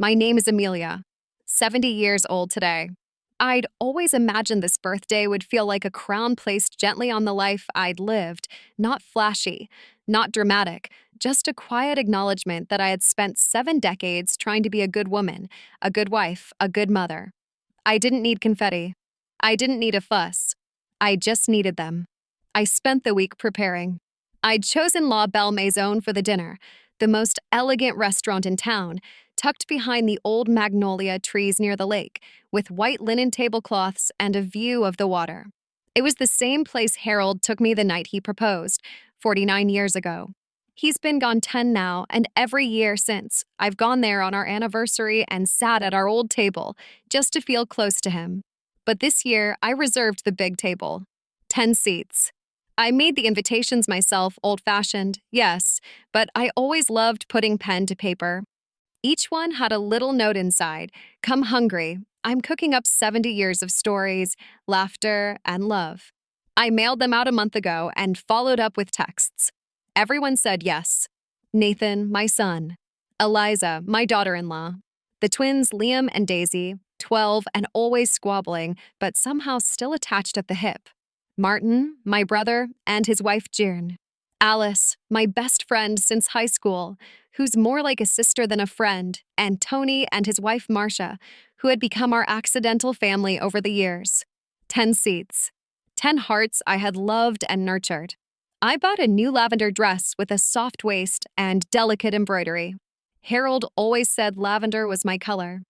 My name is Amelia, 70 years old today. I'd always imagined this birthday would feel like a crown placed gently on the life I'd lived, not flashy, not dramatic, just a quiet acknowledgement that I had spent 7 decades trying to be a good woman, a good wife, a good mother. I didn't need confetti. I didn't need a fuss. I just needed them. I spent the week preparing. I'd chosen La Belle Maison for the dinner, the most elegant restaurant in town, tucked behind the old magnolia trees near the lake, with white linen tablecloths and a view of the water. It was the same place Harold took me the night he proposed, 49 years ago. He's been gone 10 now, and every year since, I've gone there on our anniversary and sat at our old table, just to feel close to him. But this year, I reserved the big table. 10 seats. I made the invitations myself, old-fashioned, yes, but I always loved putting pen to paper. Each one had a little note inside. Come hungry. I'm cooking up 70 years of stories, laughter, and love. I mailed them out a month ago and followed up with texts. Everyone said yes. Nathan, my son. Eliza, my daughter-in-law. The twins Liam and Daisy, 12 and always squabbling, but somehow still attached at the hip. Martin, my brother, and his wife Jern. Alice, my best friend since high school, who's more like a sister than a friend, and Tony and his wife Marcia, who had become our accidental family over the years. 10 seats. 10 hearts I had loved and nurtured. I bought a new lavender dress with a soft waist and delicate embroidery. Harold always said lavender was my color.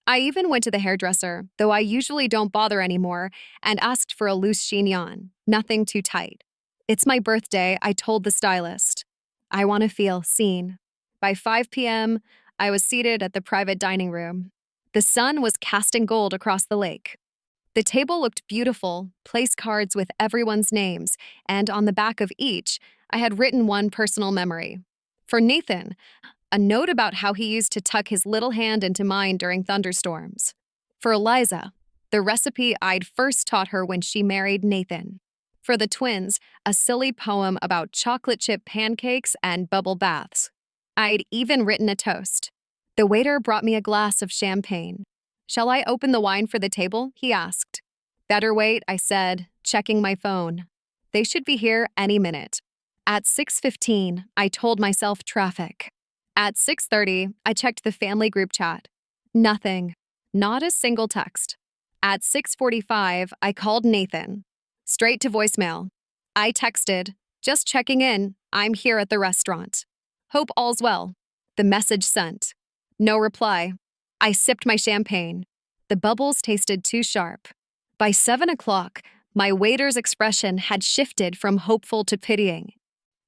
I even went to the hairdresser, though I usually don't bother anymore, and asked for a loose chignon, nothing too tight. It's my birthday, I told the stylist. I want to feel seen. By 5 p.m., I was seated at the private dining room. The sun was casting gold across the lake. The table looked beautiful, place cards with everyone's names, and on the back of each, I had written one personal memory. For Nathan, a note about how he used to tuck his little hand into mine during thunderstorms. For Eliza, the recipe I'd first taught her when she married Nathan. For the twins, a silly poem about chocolate chip pancakes and bubble baths. I'd even written a toast. The waiter brought me a glass of champagne. Shall I open the wine for the table? He asked. Better wait, I said, checking my phone. They should be here any minute. At 6:15, I told myself traffic. At 6:30, I checked the family group chat. Nothing. Not a single text. At 6:45, I called Nathan. Straight to voicemail. I texted, just checking in, I'm here at the restaurant. Hope all's well. The message sent. No reply. I sipped my champagne. The bubbles tasted too sharp. By 7 o'clock, my waiter's expression had shifted from hopeful to pitying.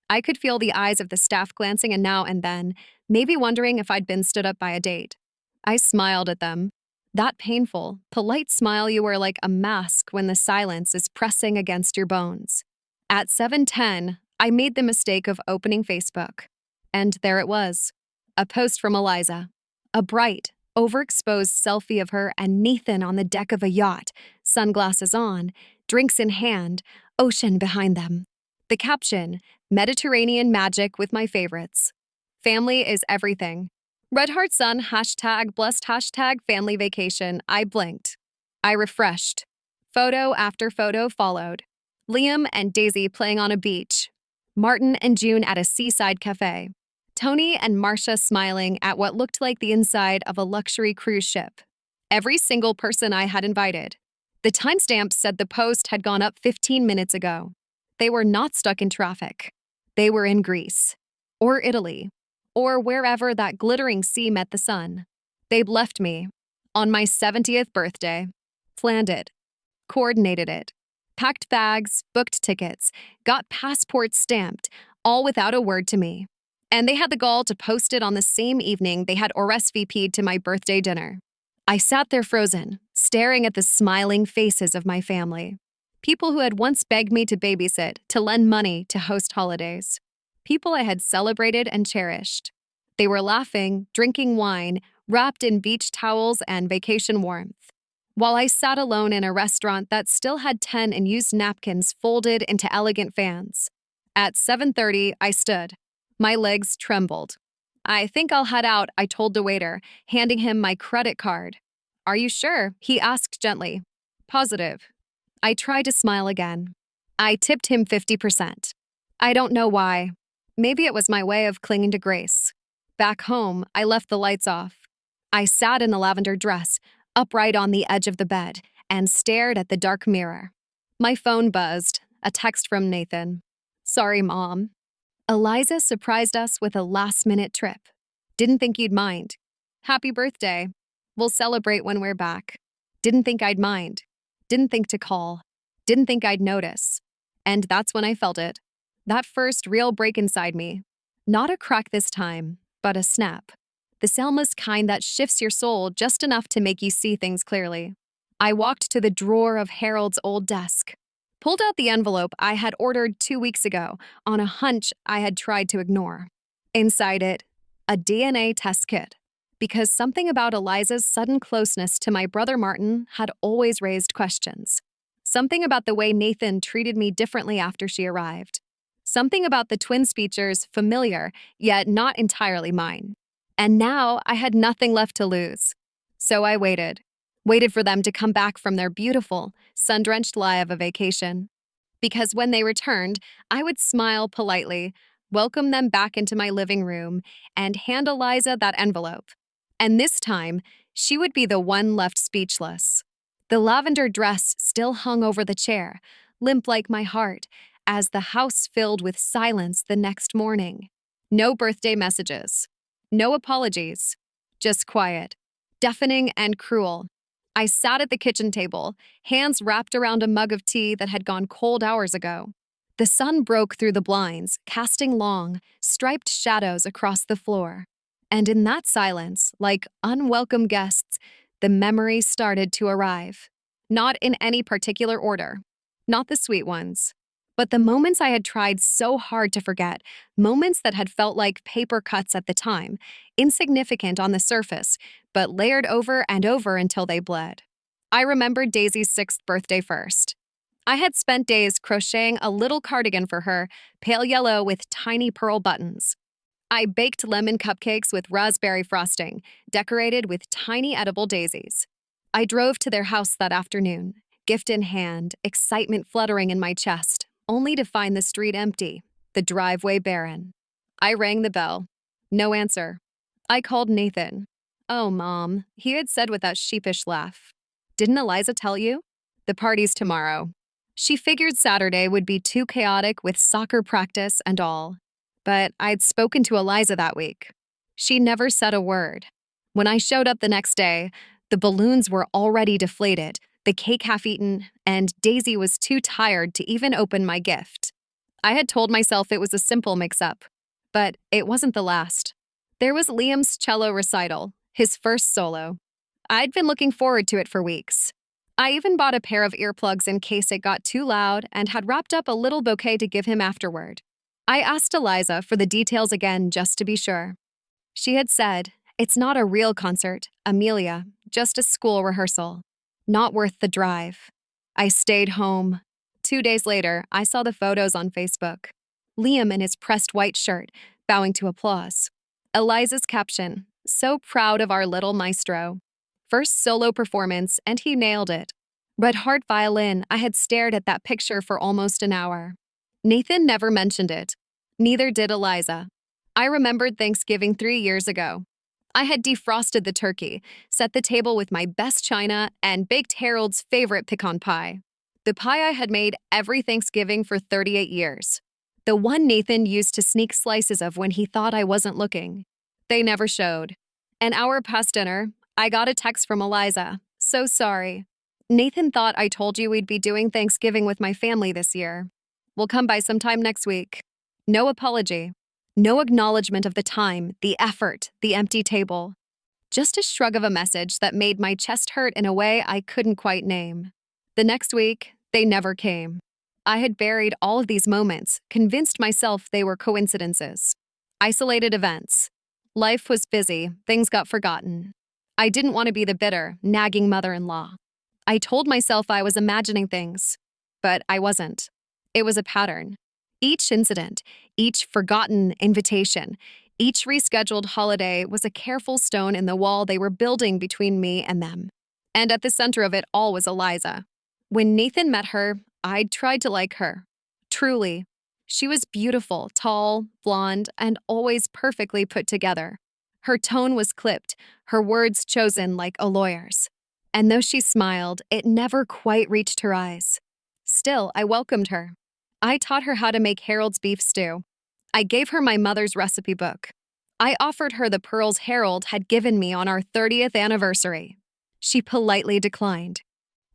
I could feel the eyes of the staff glancing and now and then, maybe wondering if I'd been stood up by a date. I smiled at them. That painful, polite smile you wear like a mask when the silence is pressing against your bones. At 7:10, I made the mistake of opening Facebook. And there it was. A post from Eliza. A bright, overexposed selfie of her and Nathan on the deck of a yacht, sunglasses on, drinks in hand, ocean behind them. The caption, Mediterranean magic with my favorites. Family is everything. Red heart sun, #blessed, family vacation. I blinked. I refreshed. Photo after photo followed. Liam and Daisy playing on a beach. Martin and June at a seaside cafe. Tony and Marcia smiling at what looked like the inside of a luxury cruise ship. Every single person I had invited. The timestamp said the post had gone up 15 minutes ago. They were not stuck in traffic. They were in Greece. Or Italy. Or wherever that glittering sea met the sun. They'd left me. On my 70th birthday. Planned it. Coordinated it. Packed bags, booked tickets, got passports stamped, all without a word to me. And they had the gall to post it on the same evening they had RSVP'd to my birthday dinner. I sat there frozen, staring at the smiling faces of my family. People who had once begged me to babysit, to lend money, to host holidays. People I had celebrated and cherished. They were laughing, drinking wine, wrapped in beach towels and vacation warmth. While I sat alone in a restaurant that still had 10 unused napkins folded into elegant fans. At 7:30, I stood. My legs trembled. I think I'll head out, I told the waiter, handing him my credit card. Are you sure? He asked gently. Positive. I tried to smile again. I tipped him 50%. I don't know why. Maybe it was my way of clinging to grace. Back home, I left the lights off. I sat in a lavender dress, upright on the edge of the bed, and stared at the dark mirror. My phone buzzed, a text from Nathan. Sorry, Mom. Eliza surprised us with a last-minute trip. Didn't think you'd mind. Happy birthday. We'll celebrate when we're back. Didn't think I'd mind. Didn't think to call. Didn't think I'd notice. And that's when I felt it. That first real break inside me. Not a crack this time, but a snap. The Selma's kind that shifts your soul just enough to make you see things clearly. I walked to the drawer of Harold's old desk, pulled out the envelope I had ordered 2 weeks ago on a hunch I had tried to ignore. Inside it, a DNA test kit, because something about Eliza's sudden closeness to my brother Martin had always raised questions. Something about the way Nathan treated me differently after she arrived. Something about the twin speechers familiar, yet not entirely mine. And now I had nothing left to lose. So I waited for them to come back from their beautiful, sun-drenched lie of a vacation. Because when they returned, I would smile politely, welcome them back into my living room, and hand Eliza that envelope. And this time, she would be the one left speechless. The lavender dress still hung over the chair, limp like my heart, as the house filled with silence the next morning. No birthday messages. No apologies. Just quiet. Deafening and cruel. I sat at the kitchen table, hands wrapped around a mug of tea that had gone cold hours ago. The sun broke through the blinds, casting long, striped shadows across the floor. And in that silence, like unwelcome guests, the memories started to arrive. Not in any particular order. Not the sweet ones. But the moments I had tried so hard to forget, moments that had felt like paper cuts at the time, insignificant on the surface, but layered over and over until they bled. I remembered Daisy's 6th birthday first. I had spent days crocheting a little cardigan for her, pale yellow with tiny pearl buttons. I baked lemon cupcakes with raspberry frosting, decorated with tiny edible daisies. I drove to their house that afternoon, gift in hand, excitement fluttering in my chest, only to find the street empty, the driveway barren. I rang the bell. No answer. I called Nathan. Oh, Mom, he had said with that sheepish laugh. Didn't Eliza tell you? The party's tomorrow. She figured Saturday would be too chaotic with soccer practice and all. But I'd spoken to Eliza that week. She never said a word. When I showed up the next day, the balloons were already deflated, the cake half-eaten, and Daisy was too tired to even open my gift. I had told myself it was a simple mix-up, but it wasn't the last. There was Liam's cello recital, his first solo. I'd been looking forward to it for weeks. I even bought a pair of earplugs in case it got too loud and had wrapped up a little bouquet to give him afterward. I asked Eliza for the details again just to be sure. She had said, "It's not a real concert, Amelia, just a school rehearsal. Not worth the drive." I stayed home. 2 days later, I saw the photos on Facebook. Liam in his pressed white shirt, bowing to applause. Eliza's caption, "So proud of our little maestro." First solo performance, and he nailed it. Red heart violin, I had stared at that picture for almost an hour. Nathan never mentioned it. Neither did Eliza. I remembered Thanksgiving 3 years ago. I had defrosted the turkey, set the table with my best china, and baked Harold's favorite pecan pie. The pie I had made every Thanksgiving for 38 years. The one Nathan used to sneak slices of when he thought I wasn't looking. They never showed. An hour past dinner, I got a text from Eliza. "So sorry. Nathan thought I told you we'd be doing Thanksgiving with my family this year. We'll come by sometime next week." No apology. No acknowledgement of the time, the effort, the empty table. Just a shrug of a message that made my chest hurt in a way I couldn't quite name. The next week, they never came. I had buried all of these moments, convinced myself they were coincidences. Isolated events. Life was busy, things got forgotten. I didn't want to be the bitter, nagging mother-in-law. I told myself I was imagining things, but I wasn't. It was a pattern. Each incident, each forgotten invitation, Each rescheduled holiday was a careful stone in the wall they were building between me and them. And at the center of it all was Eliza. When Nathan met her, I'd tried to like her. Truly. She was beautiful, tall, blonde, and always perfectly put together. Her tone was clipped, her words chosen like a lawyer's. And though she smiled, it never quite reached her eyes. Still, I welcomed her. I taught her how to make Harold's beef stew. I gave her my mother's recipe book. I offered her the pearls Harold had given me on our 30th anniversary. She politely declined.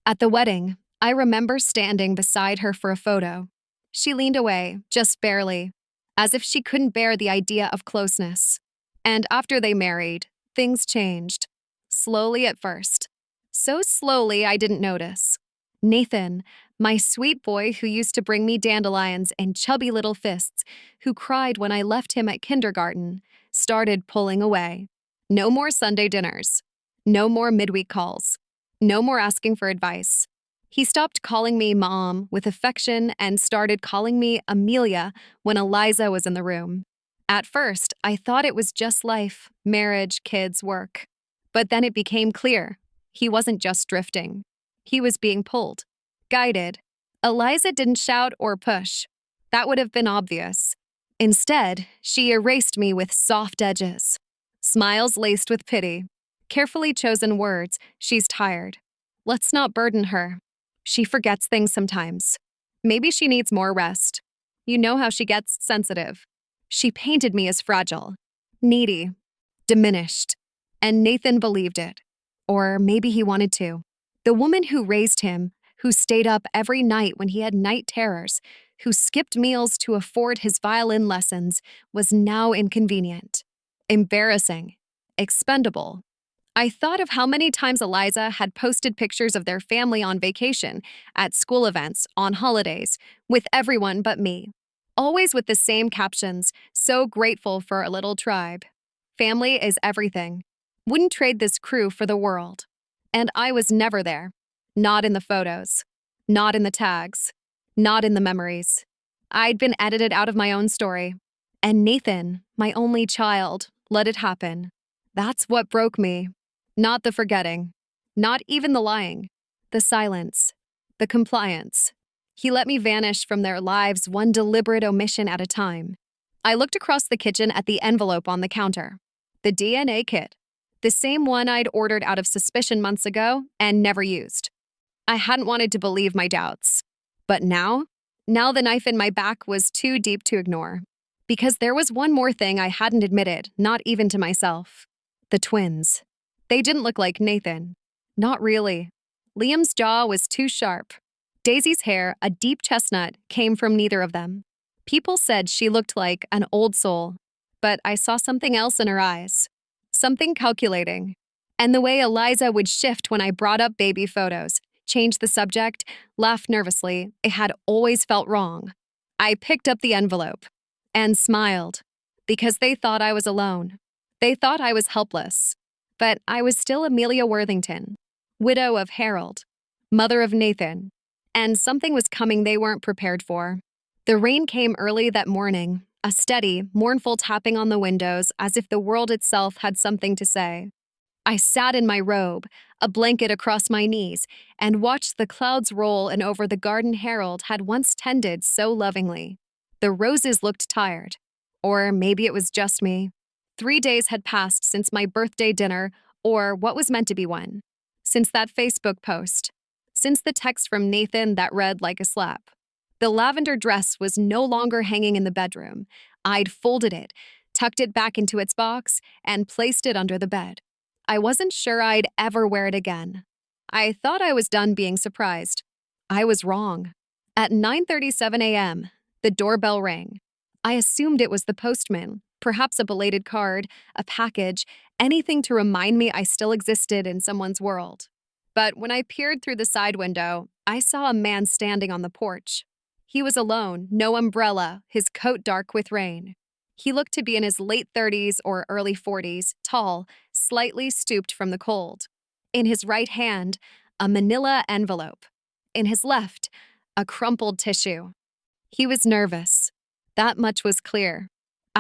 At the wedding, I remember standing beside her for a photo. She leaned away, just barely, as if she couldn't bear the idea of closeness. And after they married, things changed. Slowly at first. So slowly I didn't notice. Nathan, my sweet boy who used to bring me dandelions and chubby little fists, who cried when I left him at kindergarten, started pulling away. No more Sunday dinners. No more midweek calls. No more asking for advice. He stopped calling me Mom with affection and started calling me Amelia when Eliza was in the room. At first, I thought it was just life, marriage, kids, work. But then it became clear. He wasn't just drifting. He was being pulled, guided. Eliza didn't shout or push. That would have been obvious. Instead, she erased me with soft edges. Smiles laced with pity. Carefully chosen words, she's tired. Let's not burden her. She forgets things sometimes. Maybe she needs more rest. You know how she gets sensitive. She painted me as fragile, needy, diminished. And Nathan believed it. Or maybe he wanted to. The woman who raised him, who stayed up every night when he had night terrors, who skipped meals to afford his violin lessons, was now inconvenient, embarrassing, expendable. I thought of how many times Eliza had posted pictures of their family on vacation, at school events, on holidays, with everyone but me. Always with the same captions, so grateful for our little tribe. Family is everything. Wouldn't trade this crew for the world. And I was never there. Not in the photos. Not in the tags. Not in the memories. I'd been edited out of my own story. And Nathan, my only child, let it happen. That's what broke me. Not the forgetting. Not even the lying. The silence. The compliance. He let me vanish from their lives one deliberate omission at a time. I looked across the kitchen at the envelope on the counter. The DNA kit. The same one I'd ordered out of suspicion months ago and never used. I hadn't wanted to believe my doubts. But now the knife in my back was too deep to ignore. Because there was one more thing I hadn't admitted, not even to myself. The twins. They didn't look like Nathan. Not really. Liam's jaw was too sharp. Daisy's hair, a deep chestnut, came from neither of them. People said she looked like an old soul. But I saw something else in her eyes. Something calculating. And the way Eliza would shift when I brought up baby photos, change the subject, laugh nervously, it had always felt wrong. I picked up the envelope and smiled because they thought I was alone. They thought I was helpless. But I was still Amelia Worthington, widow of Harold, mother of Nathan, and something was coming they weren't prepared for. The rain came early that morning, a steady, mournful tapping on the windows as if the world itself had something to say. I sat in my robe, a blanket across my knees, and watched the clouds roll in over the garden Harold had once tended so lovingly. The roses looked tired. Or maybe it was just me. 3 days had passed since my birthday dinner, or what was meant to be one. Since that Facebook post. Since the text from Nathan that read like a slap. The lavender dress was no longer hanging in the bedroom. I'd folded it, tucked it back into its box, and placed it under the bed. I wasn't sure I'd ever wear it again. I thought I was done being surprised. I was wrong. At 9:37 a.m., the doorbell rang. I assumed it was the postman, perhaps a belated card, a package, anything to remind me I still existed in someone's world. But when I peered through the side window, I saw a man standing on the porch. He was alone, no umbrella, his coat dark with rain. He looked to be in his late 30s or early 40s, tall, slightly stooped from the cold. In his right hand, a manila envelope. In his left, a crumpled tissue. He was nervous. That much was clear.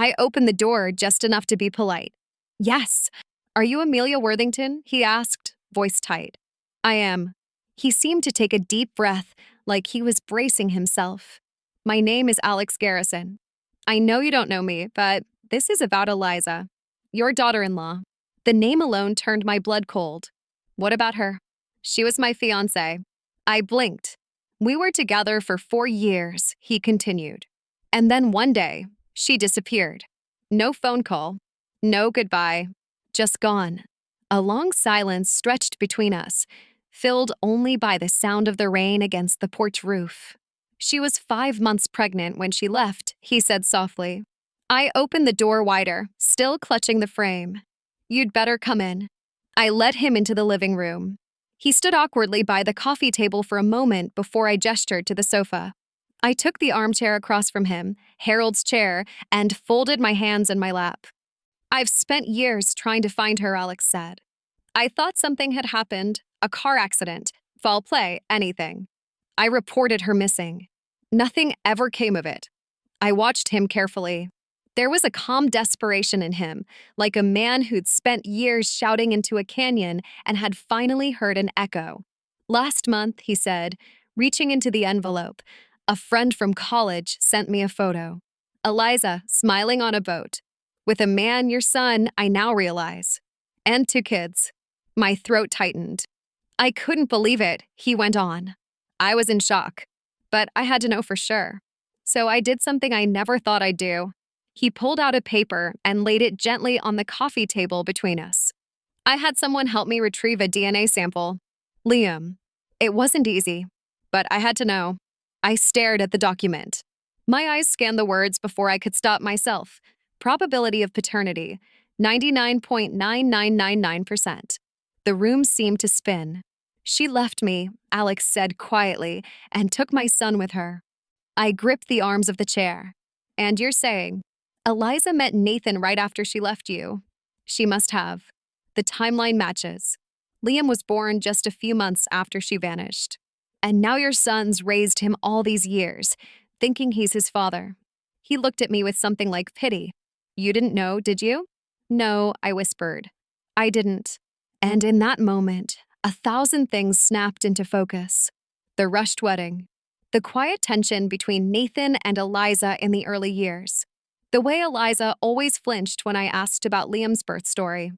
I opened the door just enough to be polite. Yes. Are you Amelia Worthington? He asked, voice tight. I am. He seemed to take a deep breath, like he was bracing himself. My name is Alex Garrison. I know you don't know me, but this is about Eliza, your daughter-in-law. The name alone turned my blood cold. What about her? She was my fiancé. I blinked. We were together for 4 years, he continued. And then one day, she disappeared. No phone call, no goodbye, just gone. A long silence stretched between us, filled only by the sound of the rain against the porch roof. She was 5 months pregnant when she left, he said softly. I opened the door wider, still clutching the frame. You'd better come in. I led him into the living room. He stood awkwardly by the coffee table for a moment before I gestured to the sofa. I took the armchair across from him, Harold's chair, and folded my hands in my lap. I've spent years trying to find her, Alex said. I thought something had happened, a car accident, foul play, anything. I reported her missing. Nothing ever came of it. I watched him carefully. There was a calm desperation in him, like a man who'd spent years shouting into a canyon and had finally heard an echo. Last month, he said, reaching into the envelope, a friend from college sent me a photo. Eliza, smiling on a boat. With a man your son, I now realize. And 2 kids. My throat tightened. I couldn't believe it, he went on. I was in shock. But I had to know for sure. So I did something I never thought I'd do. He pulled out a paper and laid it gently on the coffee table between us. I had someone help me retrieve a DNA sample. Liam. It wasn't easy, but I had to know. I stared at the document. My eyes scanned the words before I could stop myself. Probability of paternity, 99.9999%. The room seemed to spin. She left me, Alex said quietly, and took my son with her. I gripped the arms of the chair. And you're saying, Eliza met Nathan right after she left you. She must have. The timeline matches. Liam was born just a few months after she vanished. And now your son's raised him all these years, thinking he's his father. He looked at me with something like pity. You didn't know, did you? No, I whispered. I didn't. And in that moment, 1,000 things snapped into focus. The rushed wedding. The quiet tension between Nathan and Eliza in the early years. The way Eliza always flinched when I asked about Liam's birth story.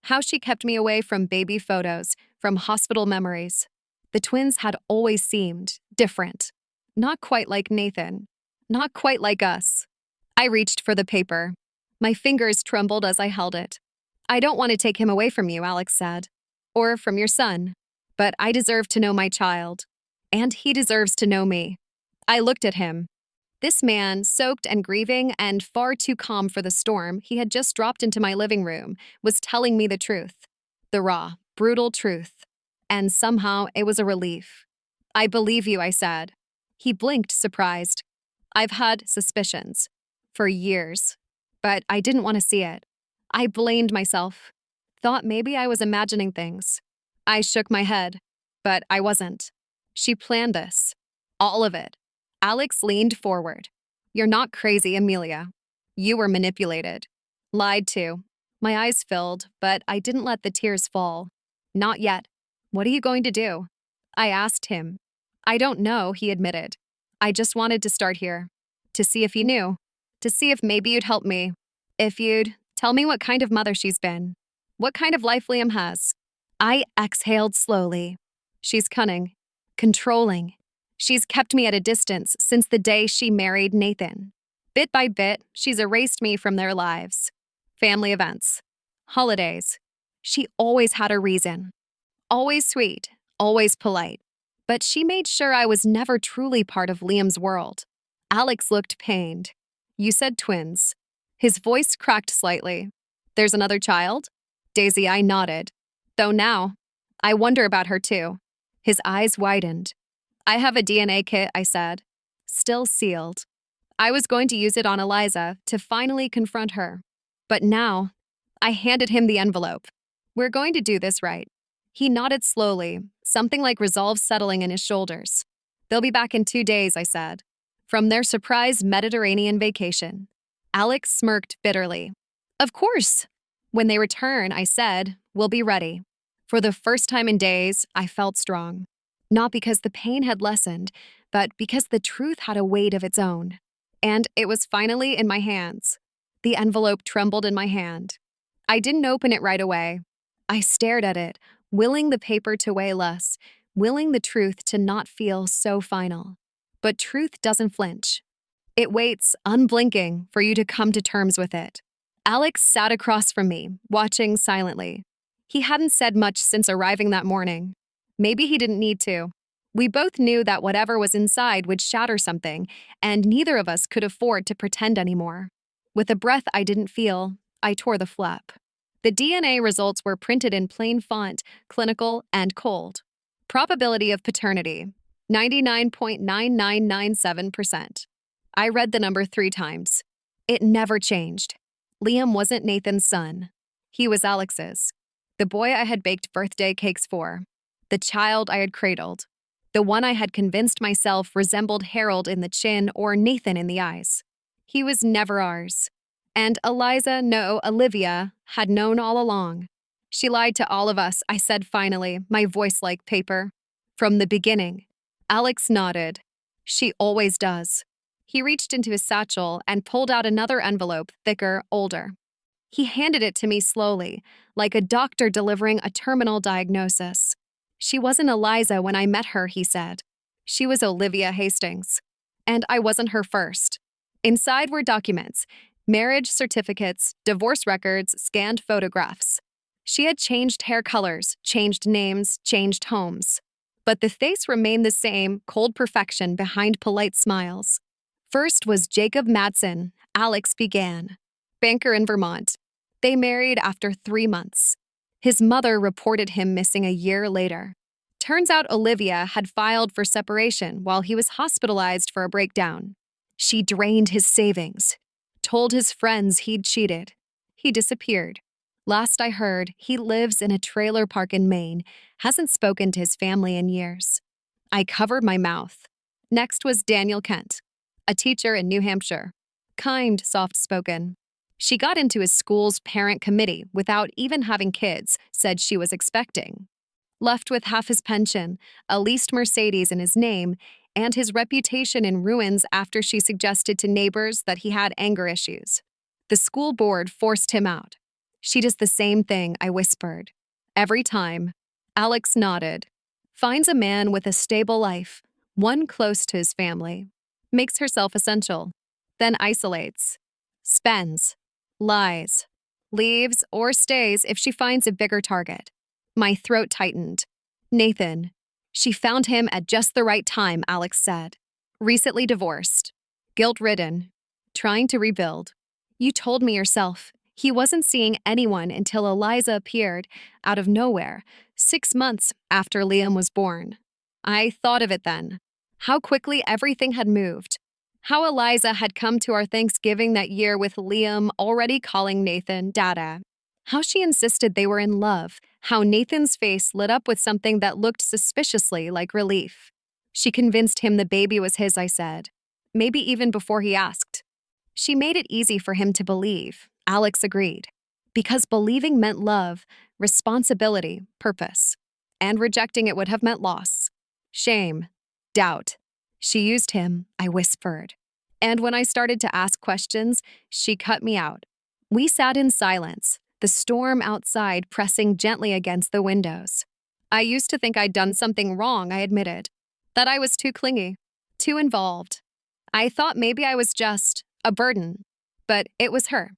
How she kept me away from baby photos, from hospital memories. The twins had always seemed different. Not quite like Nathan. Not quite like us. I reached for the paper. My fingers trembled as I held it. I don't want to take him away from you, Alex said. Or from your son. But I deserve to know my child. And he deserves to know me. I looked at him. This man, soaked and grieving and far too calm for the storm he had just dropped into my living room, was telling me the truth. The raw, brutal truth. And somehow it was a relief. I believe you, I said. He blinked, surprised. I've had suspicions. For years. But I didn't want to see it. I blamed myself. Thought maybe I was imagining things. I shook my head. But I wasn't. She planned this. All of it. Alex leaned forward. You're not crazy, Amelia. You were manipulated. Lied to. My eyes filled, but I didn't let the tears fall. Not yet. What are you going to do? I asked him. I don't know, he admitted. I just wanted to start here. To see if you knew. To see if maybe you'd help me. If you'd tell me what kind of mother she's been. What kind of life Liam has. I exhaled slowly. She's cunning. Controlling. She's kept me at a distance since the day she married Nathan. Bit by bit, she's erased me from their lives. Family events. Holidays. She always had a reason. Always sweet. Always polite. But she made sure I was never truly part of Liam's world. Alex looked pained. You said twins. His voice cracked slightly. There's another child? Daisy, I nodded. Though now, I wonder about her too. His eyes widened. I have a DNA kit, I said. Still sealed. I was going to use it on Eliza to finally confront her. But now, I handed him the envelope. We're going to do this right. He nodded slowly, something like resolve settling in his shoulders. They'll be back in 2 days, I said. From their surprise Mediterranean vacation. Alex smirked bitterly. Of course. When they return, I said, we'll be ready. For the first time in days, I felt strong. Not because the pain had lessened, but because the truth had a weight of its own. And it was finally in my hands. The envelope trembled in my hand. I didn't open it right away. I stared at it, willing the paper to weigh less, willing the truth to not feel so final. But truth doesn't flinch. It waits, unblinking, for you to come to terms with it. Alex sat across from me, watching silently. He hadn't said much since arriving that morning. Maybe he didn't need to. We both knew that whatever was inside would shatter something, and neither of us could afford to pretend anymore. With a breath I didn't feel, I tore the flap. The DNA results were printed in plain font, clinical, and cold. Probability of paternity, 99.9997%. I read the number 3 times. It never changed. Liam wasn't Nathan's son. He was Alex's. The boy I had baked birthday cakes for. The child I had cradled. The one I had convinced myself resembled Harold in the chin or Nathan in the eyes. He was never ours. And Eliza, no, Olivia, had known all along. She lied to all of us, I said finally, my voice like paper. From the beginning. Alex nodded. She always does. He reached into his satchel and pulled out another envelope, thicker, older. He handed it to me slowly, like a doctor delivering a terminal diagnosis. She wasn't Eliza when I met her, he said. She was Olivia Hastings. And I wasn't her first. Inside were documents, marriage certificates, divorce records, scanned photographs. She had changed hair colors, changed names, changed homes. But the face remained the same, cold perfection behind polite smiles. First was Jacob Madsen, Alex began. Banker in Vermont. They married after 3 months. His mother reported him missing a year later. Turns out Olivia had filed for separation while he was hospitalized for a breakdown. She drained his savings, told his friends he'd cheated. He disappeared. Last I heard, he lives in a trailer park in Maine, hasn't spoken to his family in years. I covered my mouth. Next was Daniel Kent, a teacher in New Hampshire. Kind, soft-spoken. She got into his school's parent committee without even having kids, said she was expecting. Left with half his pension, a leased Mercedes in his name, and his reputation in ruins after she suggested to neighbors that he had anger issues. The school board forced him out. She does the same thing, I whispered. Every time. Alex nodded. Finds a man with a stable life, one close to his family. Makes herself essential. Then isolates. Spends. Lies. Leaves or stays if she finds a bigger target. My throat tightened. Nathan. She found him at just the right time, Alex said. Recently divorced. Guilt-ridden. Trying to rebuild. You told me yourself. He wasn't seeing anyone until Eliza appeared, out of nowhere, 6 months after Liam was born. I thought of it then. How quickly everything had moved. How Eliza had come to our Thanksgiving that year with Liam already calling Nathan Dada. How she insisted they were in love. How Nathan's face lit up with something that looked suspiciously like relief. She convinced him the baby was his, I said. Maybe even before he asked. She made it easy for him to believe. Alex agreed. Because believing meant love, responsibility, purpose. And rejecting it would have meant loss. Shame. Doubt. She used him, I whispered. And when I started to ask questions, she cut me out. We sat in silence, the storm outside pressing gently against the windows. I used to think I'd done something wrong, I admitted. That I was too clingy, too involved. I thought maybe I was just a burden. But it was her.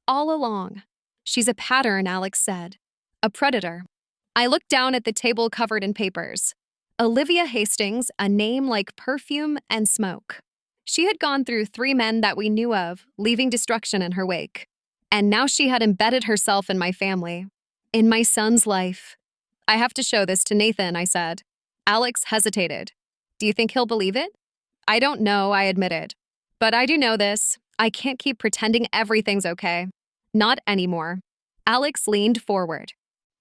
All along. She's a pattern, Alex said. A predator. I looked down at the table covered in papers. Olivia Hastings, a name like perfume and smoke. She had gone through 3 men that we knew of, leaving destruction in her wake. And now she had embedded herself in my family. In my son's life. I have to show this to Nathan, I said. Alex hesitated. Do you think he'll believe it? I don't know, I admitted. But I do know this. I can't keep pretending everything's okay. Not anymore. Alex leaned forward.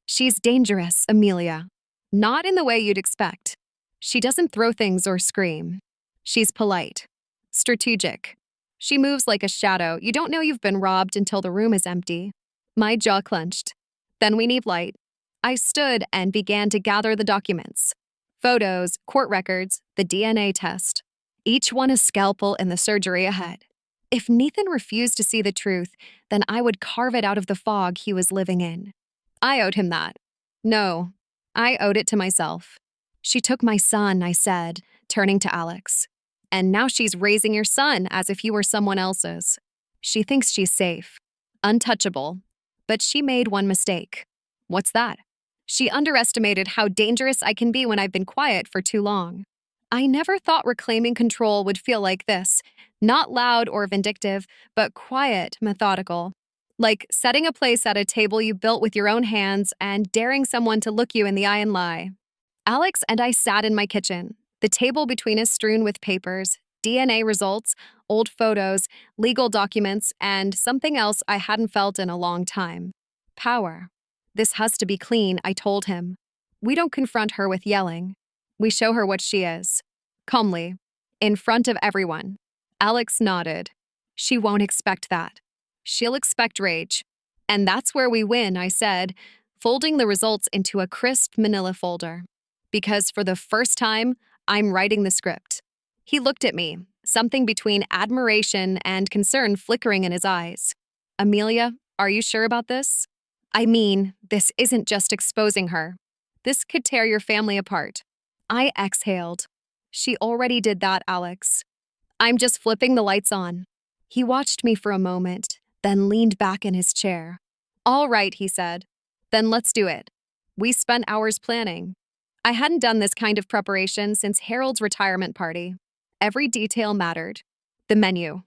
She's dangerous, Amelia. Not in the way you'd expect. She doesn't throw things or scream. She's polite. Strategic. She moves like a shadow. You don't know you've been robbed until the room is empty. My jaw clenched. Then we need light. I stood and began to gather the documents. Photos, court records, the DNA test. Each one a scalpel in the surgery ahead. If Nathan refused to see the truth, then I would carve it out of the fog he was living in. I owed him that. No, I owed it to myself. She took my son, I said, turning to Alex. And now she's raising your son as if you were someone else's. She thinks she's safe, untouchable. But she made one mistake. What's that? She underestimated how dangerous I can be when I've been quiet for too long. I never thought reclaiming control would feel like this. Not loud or vindictive, but quiet, methodical. Like setting a place at a table you built with your own hands and daring someone to look you in the eye and lie. Alex and I sat in my kitchen, the table between us strewn with papers, DNA results, old photos, legal documents, and something else I hadn't felt in a long time. Power. This has to be clean, I told him. We don't confront her with yelling. We show her what she is. Calmly. In front of everyone. Alex nodded. She won't expect that. She'll expect rage. And that's where we win, I said, folding the results into a crisp manila folder. Because for the first time, I'm writing the script. He looked at me, something between admiration and concern flickering in his eyes. Amelia, are you sure about this? I mean, this isn't just exposing her. This could tear your family apart. I exhaled. She already did that, Alex. I'm just flipping the lights on. He watched me for a moment, then leaned back in his chair. All right, he said. Then let's do it. We spent hours planning. I hadn't done this kind of preparation since Harold's retirement party. Every detail mattered. The menu,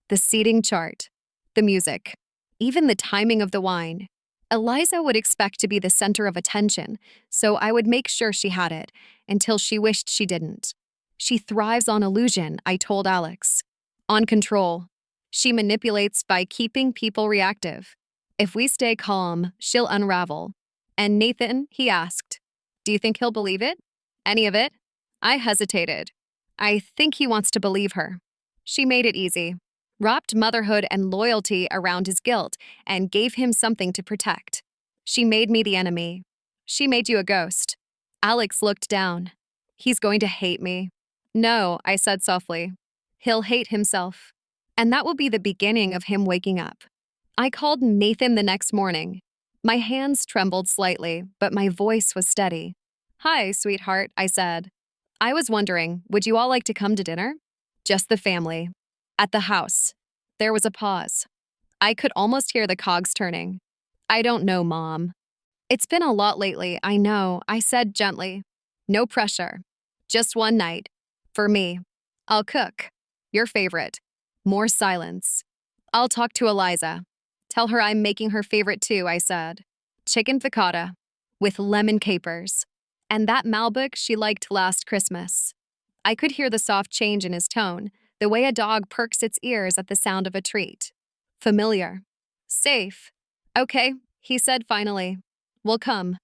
the seating chart, the music, even the timing of the wine. Eliza would expect to be the center of attention, so I would make sure she had it, until she wished she didn't. She thrives on illusion, I told Alex. On control. She manipulates by keeping people reactive. If we stay calm, she'll unravel. And Nathan, he asked, do you think he'll believe it? Any of it? I hesitated. I think he wants to believe her. She made it easy. Wrapped motherhood and loyalty around his guilt and gave him something to protect. She made me the enemy. She made you a ghost. Alex looked down. He's going to hate me. No, I said softly. He'll hate himself. And that will be the beginning of him waking up. I called Nathan the next morning. My hands trembled slightly, but my voice was steady. Hi, sweetheart, I said. I was wondering, would you all like to come to dinner? Just the family. At the house. There was a pause. I could almost hear the cogs turning. I don't know, Mom. It's been a lot lately, I know, I said gently. No pressure. Just one night. For me. I'll cook. Your favorite. More silence. I'll talk to Eliza. Tell her I'm making her favorite too, I said. Chicken piccata. With lemon capers. And that Malbec she liked last Christmas. I could hear the soft change in his tone, the way a dog perks its ears at the sound of a treat. Familiar. Safe. Okay, he said finally. We'll come.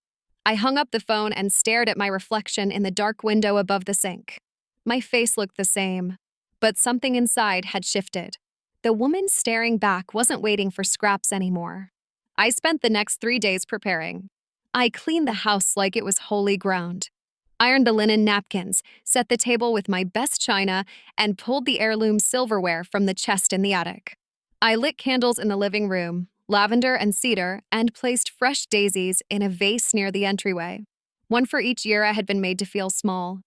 I hung up the phone and stared at my reflection in the dark window above the sink. My face looked the same, but something inside had shifted. The woman staring back wasn't waiting for scraps anymore. I spent the next 3 days preparing. I cleaned the house like it was holy ground. Ironed the linen napkins, set the table with my best china, and pulled the heirloom silverware from the chest in the attic. I lit candles in the living room, lavender and cedar, and placed fresh daisies in a vase near the entryway. One for each year I had been made to feel small.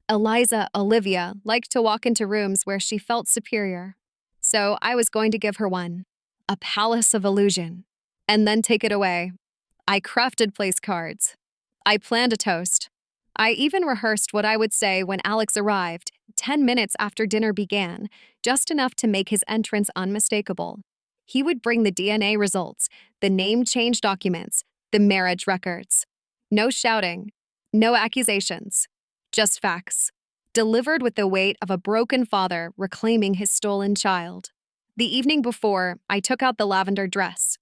Eliza, Olivia, liked to walk into rooms where she felt superior. So I was going to give her one. A palace of illusion. And then take it away. I crafted place cards. I planned a toast. I even rehearsed what I would say when Alex arrived, 10 minutes after dinner began, just enough to make his entrance unmistakable. He would bring the DNA results, the name change documents, the marriage records. No shouting, no accusations, just facts, delivered with the weight of a broken father reclaiming his stolen child. The evening before, I took out the lavender dress.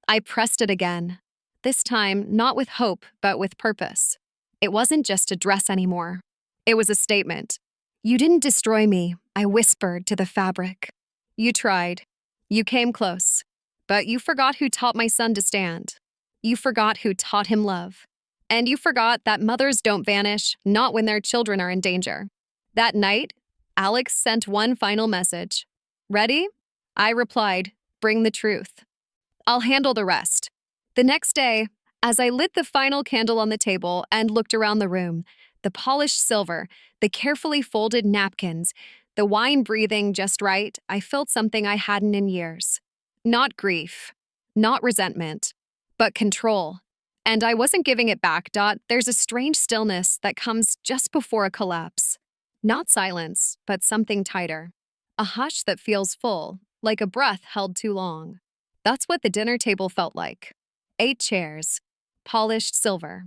I pressed it again. This time, not with hope, but with purpose. It wasn't just a dress anymore. It was a statement. You didn't destroy me, I whispered to the fabric. You tried. You came close. But you forgot who taught my son to stand. You forgot who taught him love. And you forgot that mothers don't vanish, not when their children are in danger. That night, Alex sent one final message. Ready? I replied, bring the truth. I'll handle the rest. The next day, as I lit the final candle on the table and looked around the room, the polished silver, the carefully folded napkins, the wine breathing just right, I felt something I hadn't in years. Not grief, not resentment, but control. And I wasn't giving it back, Dot. There's a strange stillness that comes just before a collapse. Not silence, but something tighter. A hush that feels full, like a breath held too long. That's what the dinner table felt like. 8 chairs, polished silver,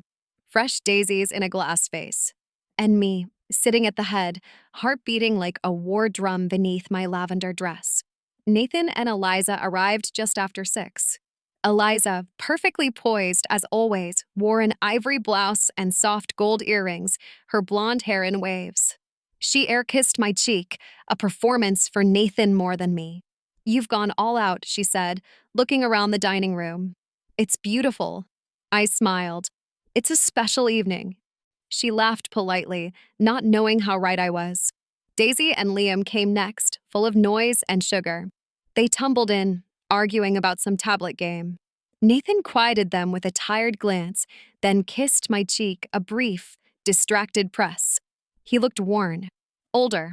fresh daisies in a glass vase, and me, sitting at the head, heart beating like a war drum beneath my lavender dress. Nathan and Eliza arrived just after 6. Eliza, perfectly poised as always, wore an ivory blouse and soft gold earrings, her blonde hair in waves. She air-kissed my cheek, a performance for Nathan more than me. You've gone all out, she said, looking around the dining room. It's beautiful. I smiled. It's a special evening. She laughed politely, not knowing how right I was. Daisy and Liam came next, full of noise and sugar. They tumbled in, arguing about some tablet game. Nathan quieted them with a tired glance, then kissed my cheek, a brief, distracted press. He looked worn, older,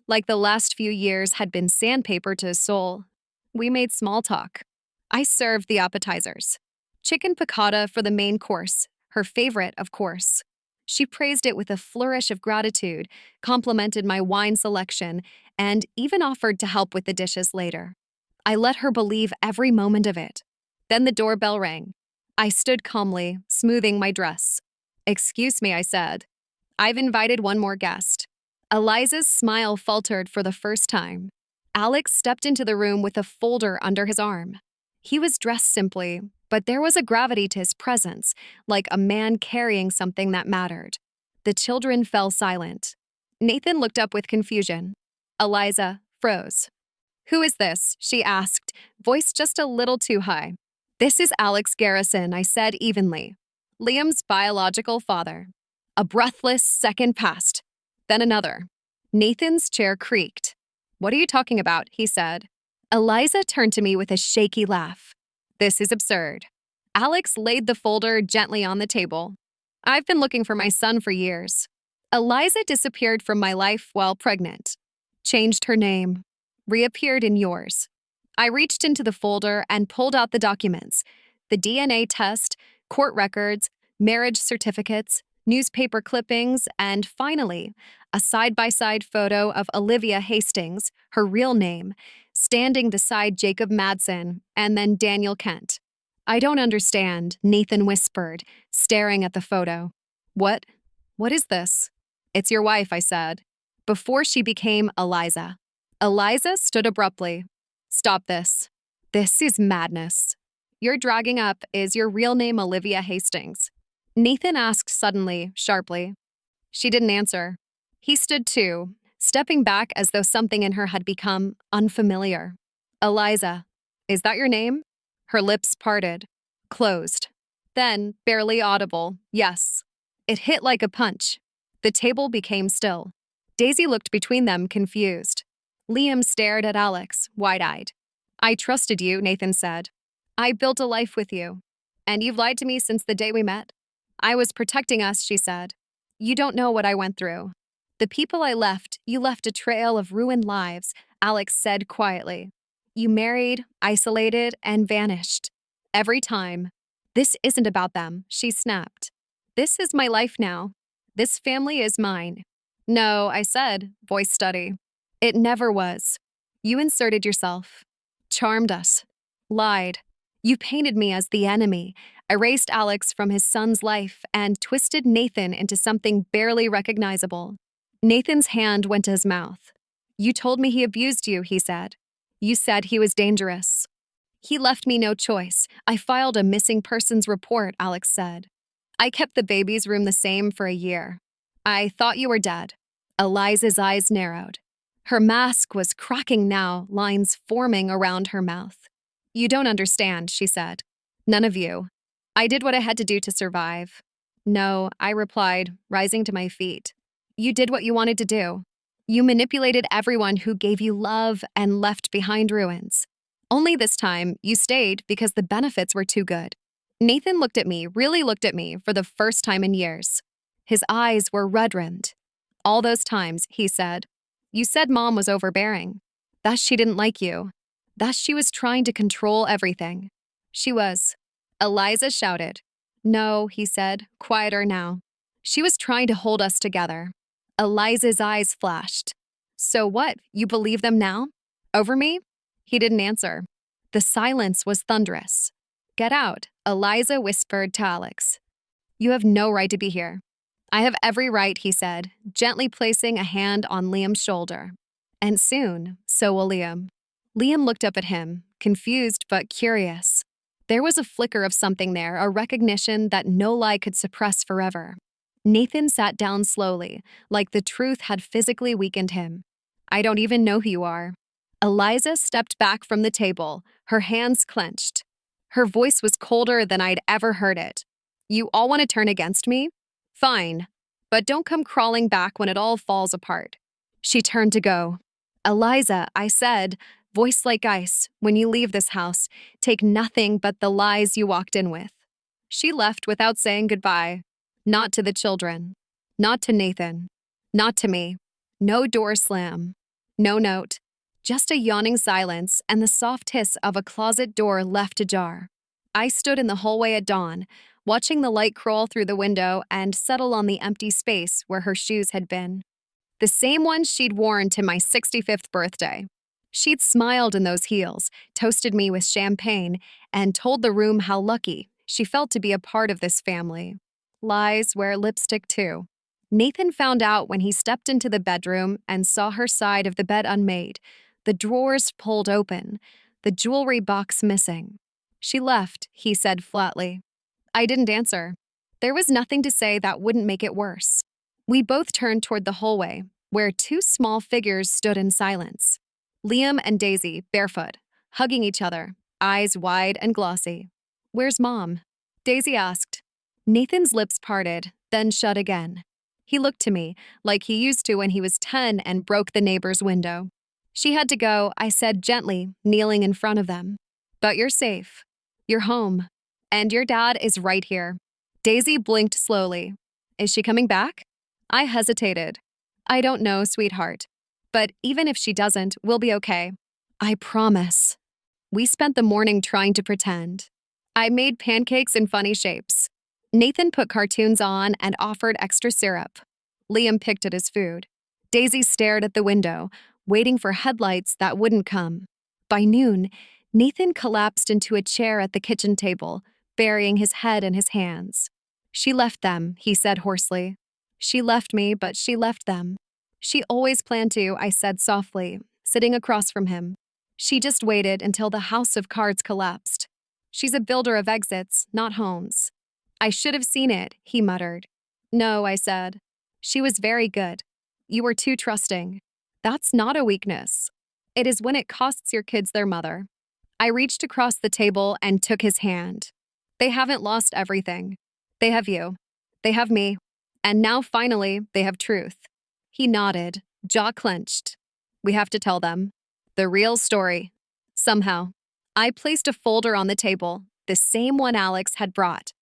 like the last few years had been sandpaper to his soul. We made small talk. I served the appetizers. Chicken piccata for the main course, her favorite, of course. She praised it with a flourish of gratitude, complimented my wine selection, and even offered to help with the dishes later. I let her believe every moment of it. Then the doorbell rang. I stood calmly, smoothing my dress. Excuse me, I said. I've invited one more guest. Eliza's smile faltered for the first time. Alex stepped into the room with a folder under his arm. He was dressed simply, but there was a gravity to his presence, like a man carrying something that mattered. The children fell silent. Nathan looked up with confusion. Eliza froze. Who is this? She asked, voice just a little too high. This is Alex Garrison, I said evenly. Liam's biological father. A breathless second passed. Then another. Nathan's chair creaked. What are you talking about? He said. Eliza turned to me with a shaky laugh. This is absurd. Alex laid the folder gently on the table. I've been looking for my son for years. Eliza disappeared from my life while pregnant. Changed her name. Reappeared in yours. I reached into the folder and pulled out the documents. The DNA test, court records, marriage certificates, newspaper clippings, and finally, a side-by-side photo of Olivia Hastings, her real name, standing beside Jacob Madsen and then Daniel Kent. I don't understand, Nathan whispered, staring at the photo. What? What is this? It's your wife, I said, before she became Eliza. Eliza stood abruptly. Stop this. This is madness. You're dragging up, is your real name Olivia Hastings? Nathan asked suddenly, sharply. She didn't answer. He stood too, stepping back as though something in her had become unfamiliar. Eliza, is that your name? Her lips parted, closed. Then, barely audible, yes. It hit like a punch. The table became still. Daisy looked between them, confused. Liam stared at Alex, wide-eyed. I trusted you, Nathan said. I built a life with you. And you've lied to me since the day we met. I was protecting us, she said. You don't know what I went through. The people I left, you left a trail of ruined lives, Alex said quietly. You married, isolated, and vanished. Every time. This isn't about them, she snapped. This is my life now. This family is mine. No, I said, voice steady. It never was. You inserted yourself. Charmed us. Lied. You painted me as the enemy, erased Alex from his son's life, and twisted Nathan into something barely recognizable. Nathan's hand went to his mouth. You told me he abused you, he said. You said he was dangerous. He left me no choice. I filed a missing persons report, Alex said. I kept the baby's room the same for a year. I thought you were dead. Eliza's eyes narrowed. Her mask was cracking now, lines forming around her mouth. "You don't understand," she said. "None of you. I did what I had to do to survive." "No," I replied, rising to my feet. "You did what you wanted to do. You manipulated everyone who gave you love and left behind ruins. Only this time, you stayed because the benefits were too good." Nathan looked at me, really looked at me, for the first time in years. His eyes were red-rimmed. "All those times," he said, "you said Mom was overbearing. That she didn't like you. That she was trying to control everything. She was." Eliza shouted. "No," he said, quieter now. "She was trying to hold us together." Eliza's eyes flashed. "So what, you believe them now? Over me?" He didn't answer. The silence was thunderous. "Get out," Eliza whispered to Alex. "You have no right to be here." "I have every right," he said, gently placing a hand on Liam's shoulder. "And soon, so will Liam." Liam looked up at him, confused but curious. There was a flicker of something there, a recognition that no lie could suppress forever. Nathan sat down slowly, like the truth had physically weakened him. "I don't even know who you are." Eliza stepped back from the table, her hands clenched. Her voice was colder than I'd ever heard it. "You all want to turn against me? Fine. But don't come crawling back when it all falls apart." She turned to go. "Eliza," I said, voice like ice, "when you leave this house, take nothing but the lies you walked in with." She left without saying goodbye. Not to the children. Not to Nathan. Not to me. No door slam. No note. Just a yawning silence and the soft hiss of a closet door left ajar. I stood in the hallway at dawn, watching the light crawl through the window and settle on the empty space where her shoes had been. The same ones she'd worn to my 65th birthday. She'd smiled in those heels, toasted me with champagne, and told the room how lucky she felt to be a part of this family. Lies wear lipstick too. Nathan found out when he stepped into the bedroom and saw her side of the bed unmade, the drawers pulled open, the jewelry box missing. "She left," he said flatly. I didn't answer. There was nothing to say that wouldn't make it worse. We both turned toward the hallway, where two small figures stood in silence. Liam and Daisy, barefoot, hugging each other, eyes wide and glossy. "Where's Mom?" Daisy asked. Nathan's lips parted, then shut again. He looked to me, like he used to when he was 10 and broke the neighbor's window. "She had to go," I said gently, kneeling in front of them. "But you're safe. You're home. And your dad is right here." Daisy blinked slowly. "Is she coming back?" I hesitated. "I don't know, sweetheart. But even if she doesn't, we'll be okay. I promise." We spent the morning trying to pretend. I made pancakes in funny shapes. Nathan put cartoons on and offered extra syrup. Liam picked at his food. Daisy stared at the window, waiting for headlights that wouldn't come. By noon, Nathan collapsed into a chair at the kitchen table, burying his head in his hands. "She left them," he said hoarsely. "She left me, but she left them." "She always planned to," I said softly, sitting across from him. "She just waited until the house of cards collapsed. She's a builder of exits, not homes." "I should have seen it," he muttered. "No," I said. "She was very good. You were too trusting. That's not a weakness. It is when it costs your kids their mother." I reached across the table and took his hand. "They haven't lost everything. They have you. They have me. And now, finally, they have truth." He nodded, jaw clenched. "We have to tell them. The real story. Somehow." I placed a folder on the table, the same one Alex had brought.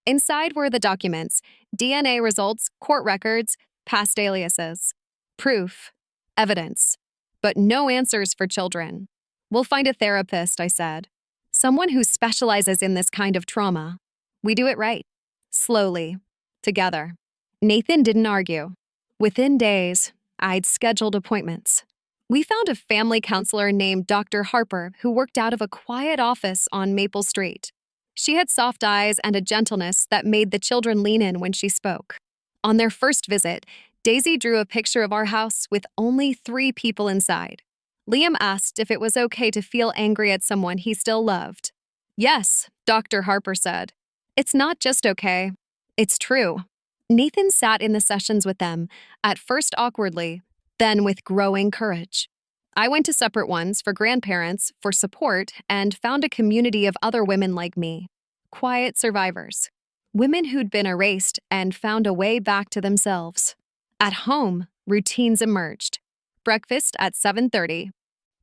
Inside were the documents, DNA results, court records, past aliases. Proof. Evidence. But no answers for children. "We'll find a therapist," I said. "Someone who specializes in this kind of trauma. We do it right. Slowly. Together." Nathan didn't argue. Within days, I'd scheduled appointments. We found a family counselor named Dr. Harper who worked out of a quiet office on Maple Street. She had soft eyes and a gentleness that made the children lean in when she spoke. On their first visit, Daisy drew a picture of our house with only 3 people inside. Liam asked if it was okay to feel angry at someone he still loved. "Yes," Dr. Harper said. "It's not just okay. It's true." Nathan sat in the sessions with them, at first awkwardly, then with growing courage. I went to separate ones for grandparents, for support, and found a community of other women like me. Quiet survivors. Women who'd been erased and found a way back to themselves. At home, routines emerged. Breakfast at 7:30,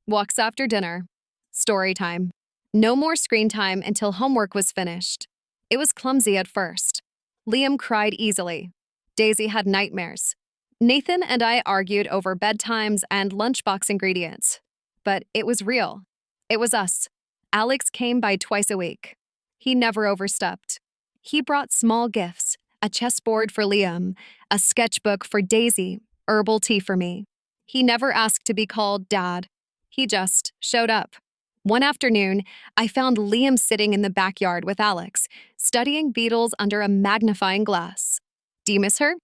walks after dinner, story time. No more screen time until homework was finished. It was clumsy at first. Liam cried easily. Daisy had nightmares. Nathan and I argued over bedtimes and lunchbox ingredients. But it was real. It was us. Alex came by twice a week. He never overstepped. He brought small gifts, a chessboard for Liam, a sketchbook for Daisy, herbal tea for me. He never asked to be called Dad. He just showed up. One afternoon, I found Liam sitting in the backyard with Alex, studying beetles under a magnifying glass. "Do you miss her?"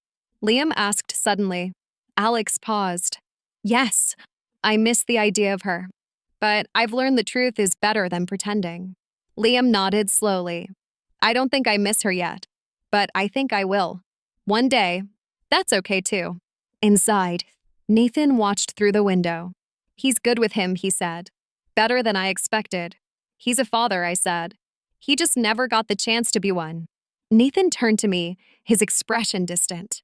Liam asked suddenly. Alex paused. "Yes, I miss the idea of her. But I've learned the truth is better than pretending." Liam nodded slowly. "I don't think I miss her yet, but I think I will. One day, that's okay too." Inside, Nathan watched through the window. "He's good with him," he said. "Better than I expected." "He's a father," I said. "He just never got the chance to be one." Nathan turned to me, his expression distant.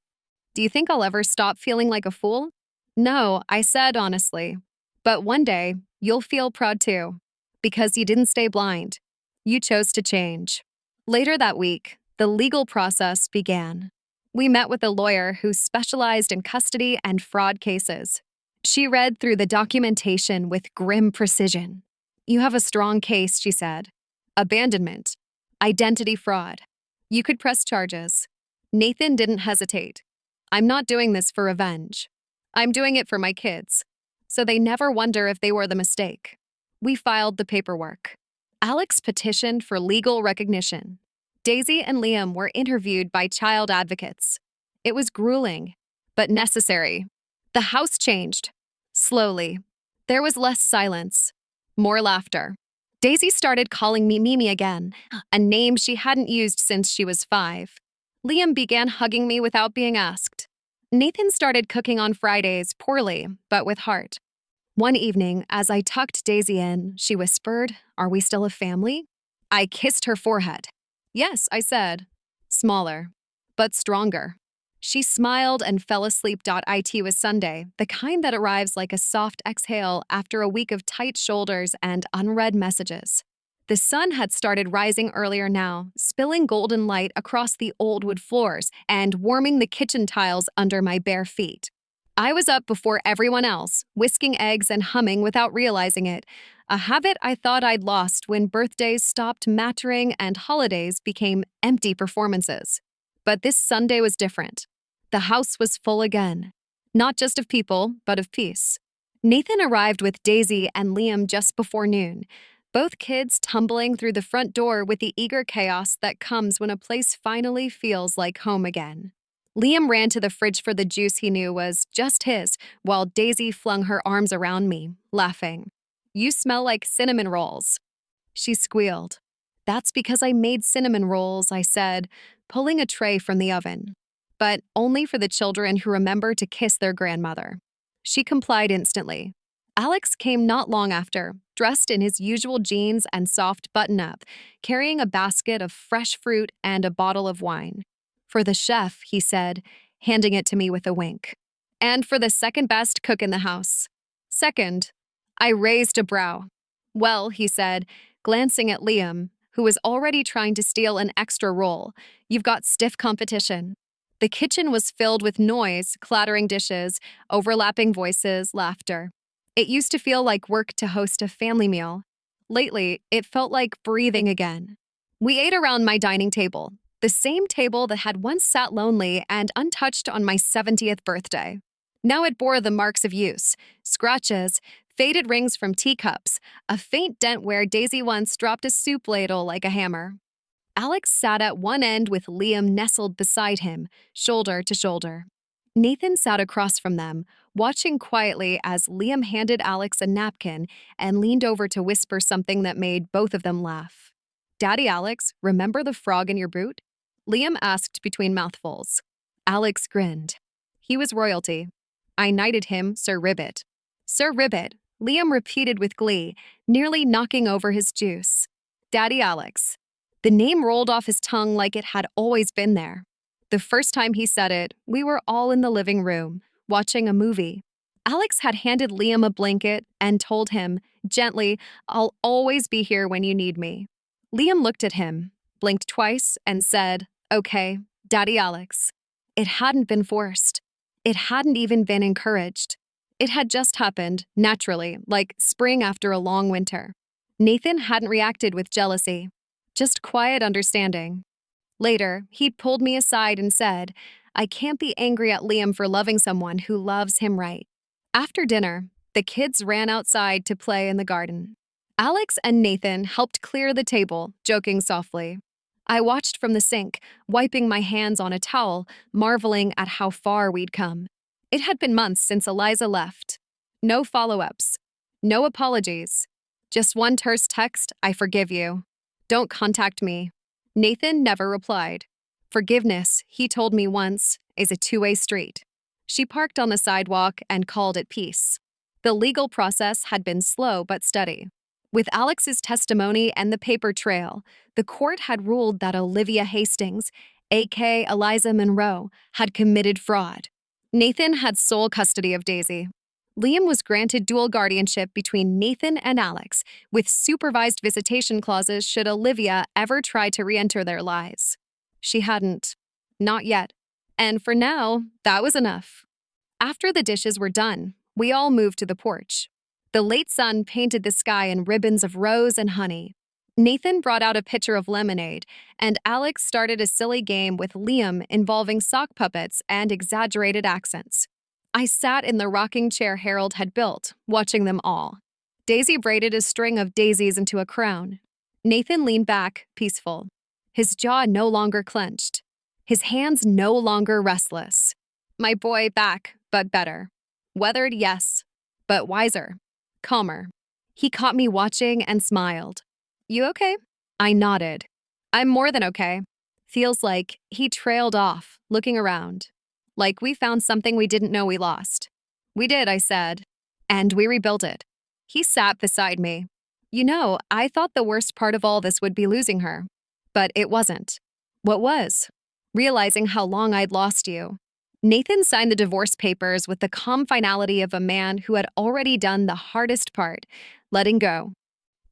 "Do you think I'll ever stop feeling like a fool?" "No," I said honestly. "But one day, you'll feel proud too. Because you didn't stay blind. You chose to change." Later that week, the legal process began. We met with a lawyer who specialized in custody and fraud cases. She read through the documentation with grim precision. "You have a strong case," she said. "Abandonment. Identity fraud. You could press charges." Nathan didn't hesitate. "I'm not doing this for revenge. I'm doing it for my kids, so they never wonder if they were the mistake." We filed the paperwork. Alex petitioned for legal recognition. Daisy and Liam were interviewed by child advocates. It was grueling, but necessary. The house changed. Slowly. There was less silence, more laughter. Daisy started calling me Mimi again, a name she hadn't used since she was 5. Liam began hugging me without being asked. Nathan started cooking on Fridays, poorly, but with heart. One evening, as I tucked Daisy in, she whispered, "Are we still a family?" I kissed her forehead. "Yes," I said. Smaller, but stronger. She smiled and fell asleep. It was Sunday, the kind that arrives like a soft exhale after a week of tight shoulders and unread messages. The sun had started rising earlier now, spilling golden light across the old wood floors and warming the kitchen tiles under my bare feet. I was up before everyone else, whisking eggs and humming without realizing it, a habit I thought I'd lost when birthdays stopped mattering and holidays became empty performances. But this Sunday was different. The house was full again, not just of people, but of peace. Nathan arrived with Daisy and Liam just before noon, both kids tumbling through the front door with the eager chaos that comes when a place finally feels like home again. Liam ran to the fridge for the juice he knew was just his, while Daisy flung her arms around me, laughing. "You smell like cinnamon rolls." She squealed. "That's because I made cinnamon rolls," I said, pulling a tray from the oven. "But only for the children who remember to kiss their grandmother." She complied instantly. Alex came not long after, dressed in his usual jeans and soft button-up, carrying a basket of fresh fruit and a bottle of wine. "For the chef," he said, handing it to me with a wink. "And for the second best cook in the house." "Second." I raised a brow. "Well," he said, glancing at Liam, who was already trying to steal an extra roll, "you've got stiff competition." The kitchen was filled with noise, clattering dishes, overlapping voices, laughter. It used to feel like work to host a family meal. Lately, it felt like breathing again. We ate around my dining table, the same table that had once sat lonely and untouched on my 70th birthday. Now it bore the marks of use, scratches, faded rings from teacups, a faint dent where Daisy once dropped a soup ladle like a hammer. Alex sat at one end with Liam nestled beside him, shoulder to shoulder. Nathan sat across from them, watching quietly as Liam handed Alex a napkin and leaned over to whisper something that made both of them laugh. "Daddy Alex, remember the frog in your boot?" Liam asked between mouthfuls. Alex grinned. He was royalty. I knighted him Sir Ribbit. Sir Ribbit, Liam repeated with glee, nearly knocking over his juice. Daddy Alex. The name rolled off his tongue like it had always been there. The first time he said it, we were all in the living room, watching a movie. Alex had handed Liam a blanket and told him, gently, I'll always be here when you need me. Liam looked at him, blinked twice, and said, Okay, Daddy Alex. It hadn't been forced. It hadn't even been encouraged. It had just happened, naturally, like spring after a long winter. Nathan hadn't reacted with jealousy, just quiet understanding. Later, he'd pulled me aside and said, I can't be angry at Liam for loving someone who loves him right. After dinner, the kids ran outside to play in the garden. Alex and Nathan helped clear the table, joking softly. I watched from the sink, wiping my hands on a towel, marveling at how far we'd come. It had been months since Eliza left. No follow-ups. No apologies. Just one terse text, I forgive you. Don't contact me. Nathan never replied. Forgiveness, he told me once, is a two-way street. She parked on the sidewalk and called it peace. The legal process had been slow but steady. With Alex's testimony and the paper trail, the court had ruled that Olivia Hastings, a.k.a. Eliza Monroe, had committed fraud. Nathan had sole custody of Daisy. Liam was granted dual guardianship between Nathan and Alex, with supervised visitation clauses should Olivia ever try to re-enter their lives. She hadn't. Not yet. And for now, that was enough. After the dishes were done, we all moved to the porch. The late sun painted the sky in ribbons of rose and honey. Nathan brought out a pitcher of lemonade, and Alex started a silly game with Liam involving sock puppets and exaggerated accents. I sat in the rocking chair Harold had built, watching them all. Daisy braided a string of daisies into a crown. Nathan leaned back, peaceful. His jaw no longer clenched. His hands no longer restless. My boy back, but better. Weathered, yes, but wiser. Calmer. He caught me watching and smiled. You okay? I nodded. I'm more than okay. Feels like he trailed off, looking around. Like we found something we didn't know we lost. We did, I said. And we rebuilt it. He sat beside me. You know, I thought the worst part of all this would be losing her. But it wasn't. What was? Realizing how long I'd lost you. Nathan signed the divorce papers with the calm finality of a man who had already done the hardest part, letting go.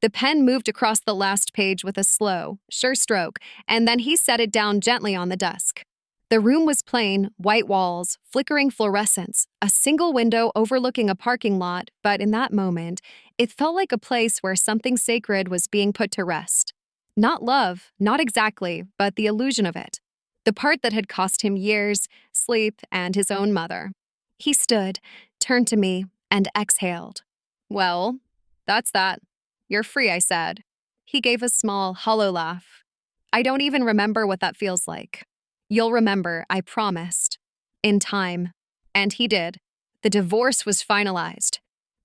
The pen moved across the last page with a slow, sure stroke, and then he set it down gently on the desk. The room was plain, white walls, flickering fluorescents, a single window overlooking a parking lot, but in that moment, it felt like a place where something sacred was being put to rest. Not love, not exactly, but the illusion of it. The part that had cost him years, sleep, and his own mother. He stood, turned to me, and exhaled. Well, that's that. You're free, I said. He gave a small, hollow laugh. I don't even remember what that feels like. You'll remember, I promised. In time. And he did. The divorce was finalized.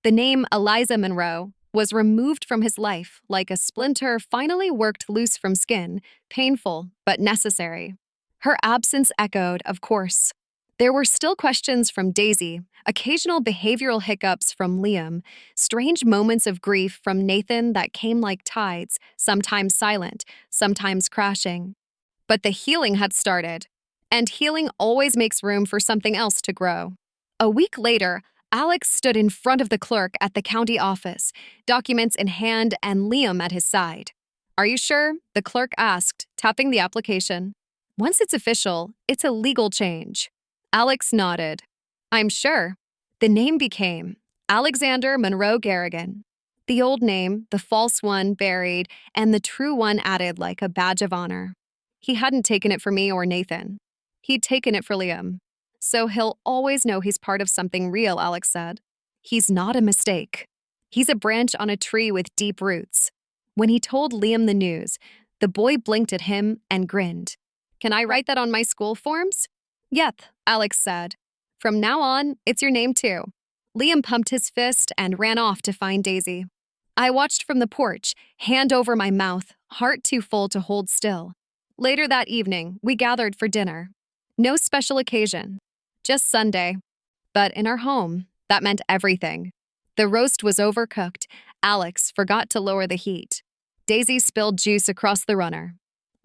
The name Eliza Monroe was removed from his life like a splinter finally worked loose from skin, painful but necessary. Her absence echoed, of course. There were still questions from Daisy, occasional behavioral hiccups from Liam, strange moments of grief from Nathan that came like tides, sometimes silent, sometimes crashing. But the healing had started, and healing always makes room for something else to grow. A week later, Alex stood in front of the clerk at the county office, documents in hand and Liam at his side. Are you sure? The clerk asked, tapping the application. Once it's official, it's a legal change. Alex nodded. I'm sure. The name became Alexander Monroe Garrigan. The old name, the false one buried, and the true one added like a badge of honor. He hadn't taken it for me or Nathan. He'd taken it for Liam. So he'll always know he's part of something real, Alex said. He's not a mistake. He's a branch on a tree with deep roots. When he told Liam the news, the boy blinked at him and grinned. Can I write that on my school forms? Yep, Alex said. From now on, it's your name too. Liam pumped his fist and ran off to find Daisy. I watched from the porch, hand over my mouth, heart too full to hold still. Later that evening, we gathered for dinner. No special occasion. Just Sunday. But in our home, that meant everything. The roast was overcooked. Alex forgot to lower the heat. Daisy spilled juice across the runner.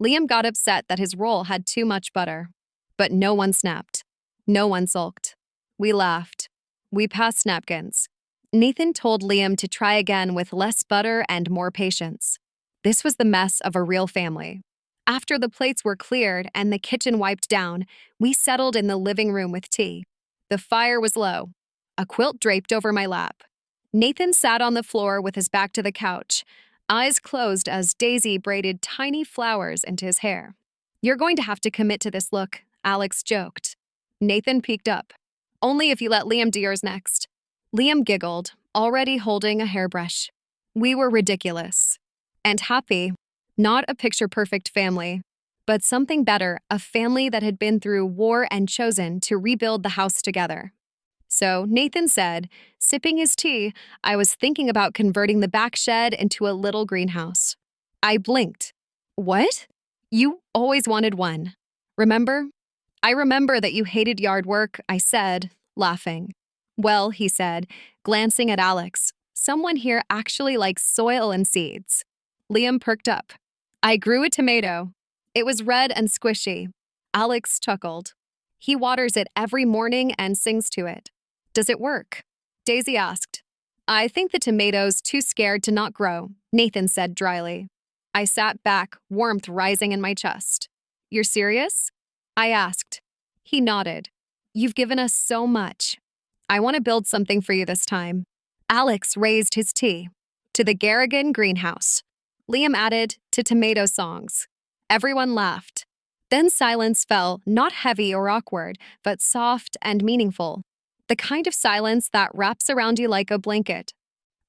Liam got upset that his roll had too much butter. But no one snapped. No one sulked. We laughed. We passed napkins. Nathan told Liam to try again with less butter and more patience. This was the mess of a real family. After the plates were cleared and the kitchen wiped down, we settled in the living room with tea. The fire was low. A quilt draped over my lap. Nathan sat on the floor with his back to the couch, eyes closed as Daisy braided tiny flowers into his hair. "You're going to have to commit to this look," Alex joked. Nathan peeked up. "Only if you let Liam do yours next." Liam giggled, already holding a hairbrush. We were ridiculous. And happy. Not a picture-perfect family, but something better, a family that had been through war and chosen to rebuild the house together. So Nathan said, sipping his tea, I was thinking about converting the back shed into a little greenhouse. I blinked. What? You always wanted one. Remember? I remember that you hated yard work, I said, laughing. Well, he said, glancing at Alex, someone here actually likes soil and seeds. Liam perked up. I grew a tomato. It was red and squishy. Alex chuckled. He waters it every morning and sings to it. Does it work? Daisy asked. I think the tomato's too scared to not grow, Nathan said dryly. I sat back, warmth rising in my chest. You're serious? I asked. He nodded. You've given us so much. I want to build something for you this time. Alex raised his tea. To the Garrigan greenhouse. Liam added, to tomato songs. Everyone laughed. Then silence fell, not heavy or awkward, but soft and meaningful. The kind of silence that wraps around you like a blanket.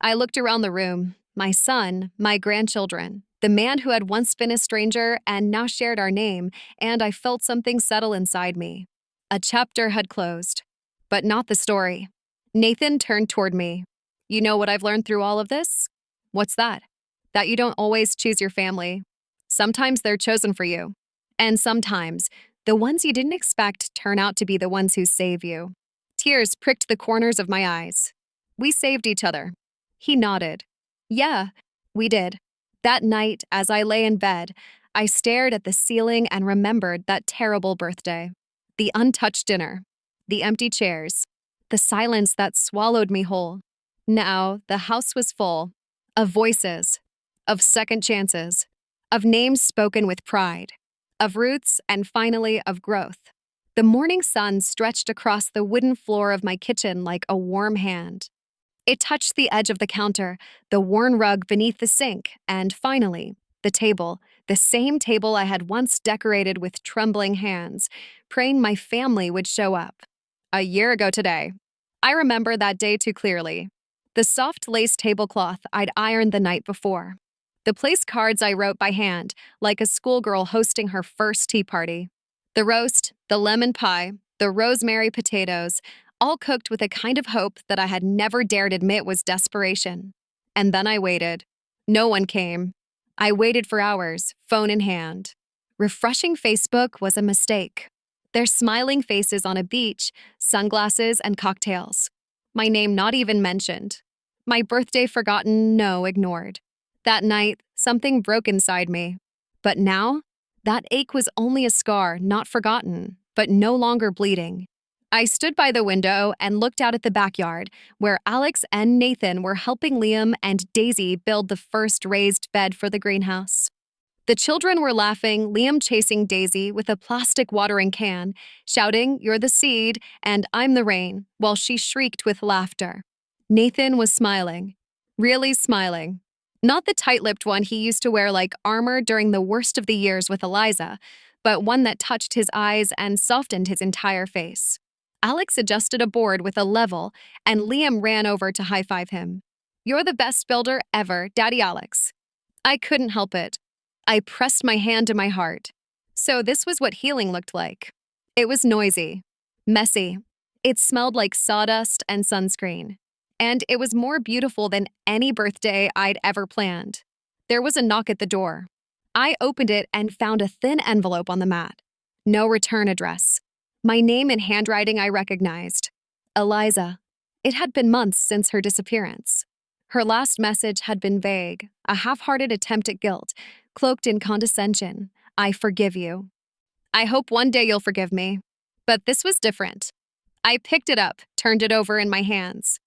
I looked around the room, my son, my grandchildren, the man who had once been a stranger and now shared our name, and I felt something settle inside me. A chapter had closed, but not the story. Nathan turned toward me. You know what I've learned through all of this? What's that? That you don't always choose your family. Sometimes they're chosen for you. And sometimes, the ones you didn't expect turn out to be the ones who save you. Tears pricked the corners of my eyes. We saved each other. He nodded. Yeah, we did. That night, as I lay in bed, I stared at the ceiling and remembered that terrible birthday. The untouched dinner. The empty chairs. The silence that swallowed me whole. Now, the house was full. Of voices. Of second chances. Of names spoken with pride. Of roots and finally of growth. The morning sun stretched across the wooden floor of my kitchen like a warm hand. It touched the edge of the counter, the worn rug beneath the sink, and finally, the table, the same table I had once decorated with trembling hands, praying my family would show up. A year ago today. I remember that day too clearly. The soft lace tablecloth I'd ironed the night before. The place cards I wrote by hand, like a schoolgirl hosting her first tea party. The roast, the lemon pie, the rosemary potatoes, all cooked with a kind of hope that I had never dared admit was desperation. And then I waited. No one came. I waited for hours, phone in hand. Refreshing Facebook was a mistake. Their smiling faces on a beach, sunglasses and cocktails. My name not even mentioned. My birthday forgotten, no, ignored. That night, something broke inside me. But now, that ache was only a scar, not forgotten, but no longer bleeding. I stood by the window and looked out at the backyard, where Alex and Nathan were helping Liam and Daisy build the first raised bed for the greenhouse. The children were laughing, Liam chasing Daisy with a plastic watering can, shouting, "You're the seed," and "I'm the rain," while she shrieked with laughter. Nathan was smiling. Really smiling. Not the tight-lipped one he used to wear like armor during the worst of the years with Eliza, but one that touched his eyes and softened his entire face. Alex adjusted a board with a level, and Liam ran over to high-five him. "You're the best builder ever, Daddy Alex." I couldn't help it. I pressed my hand to my heart. So this was what healing looked like. It was noisy, messy. It smelled like sawdust and sunscreen. And it was more beautiful than any birthday I'd ever planned. There was a knock at the door. I opened it and found a thin envelope on the mat. No return address. My name in handwriting I recognized. Eliza. It had been months since her disappearance. Her last message had been vague, a half-hearted attempt at guilt, cloaked in condescension. I forgive you. I hope one day you'll forgive me. But this was different. I picked it up, turned it over in my hands.